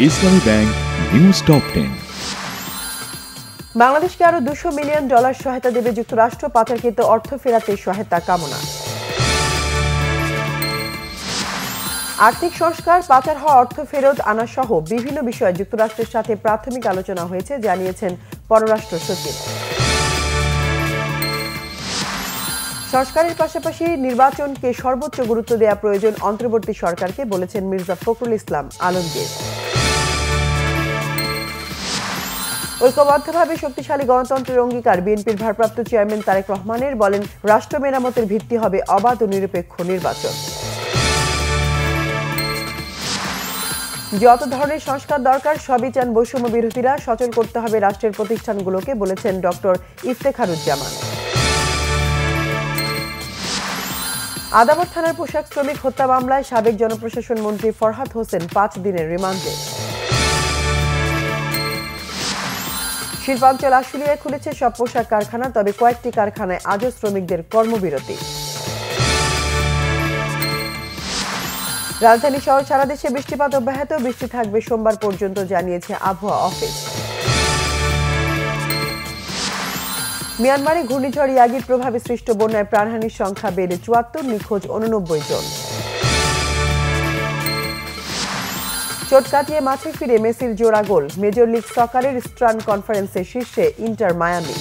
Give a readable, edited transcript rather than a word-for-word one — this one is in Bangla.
ইসলামী ব্যাংক নিউজ টপ 10। বাংলাদেশকে আরো $200 মিলিয়ন সহায়তা দেবে যুক্তরাষ্ট্র, পাচারকৃত অর্থ ফেরাতে সহায়তা কামনা। আর্থিক সংস্কার, পাচার হওয়া অর্থ ফেরত আনা সহ বিভিন্ন বিষয়ে যুক্তরাষ্ট্রের সাথে প্রাথমিক আলোচনা হয়েছে জানিয়েছেন পররাষ্ট্র সচিব। সংস্কারের পাশাপাশি নির্বাচনকে সর্বোচ্চ গুরুত্ব দেওয়া প্রয়োজন অন্তর্বর্তী সরকারকে, বলেছেন মির্জা ফখরুল ইসলাম আলমগীর। ঐক্যবদ্ধভাবে শক্তিশালী গণতন্ত্রের অঙ্গীকার বিএনপির ভারপ্রাপ্ত চেয়ারম্যান তারেক রহমানের, বলেন রাষ্ট্র মেরামতের ভিত্তি হবে অবাধ ও নিরপেক্ষ নির্বাচন। যত ধরনের সংস্কার দরকার সবই চান বৈষম্য বিরোধীরা, সচল করতে হবে রাষ্ট্রের প্রতিষ্ঠানগুলোকে, বলেছেন ডক্টর ইফতেখারুজ্জামান। আদাবর থানার পোশাক শ্রমিক হত্যা মামলায় সাবেক জনপ্রশাসন মন্ত্রী ফরহাদ হোসেন 5 দিনের রিমান্ডে। শিল্পাঞ্চল আশুলিয়ায় খুলেছে সব পোশাক কারখানা, তবে কয়েকটি কারখানায় আজও শ্রমিকদের কর্মবিরতি। রাজধানী সহ সারা দেশে বৃষ্টিপাত অব্যাহত, বৃষ্টি থাকবে সোমবার পর্যন্ত জানিয়েছে আবহাওয়া অফিস। মিয়ানমারে ঘূর্ণিঝড় ইয়াগির প্রভাবে সৃষ্ট বন্যায় প্রাণহানির সংখ্যা বেড়ে 74, নিখোঁজ 89 জন। চোট কাটিয়ে মাঠে ফিরে মেসির জোড়া গোল, মেজর লিগ সকারের ইস্টার্ন কনফারেন্সের শীর্ষে ইন্টার মায়ামি।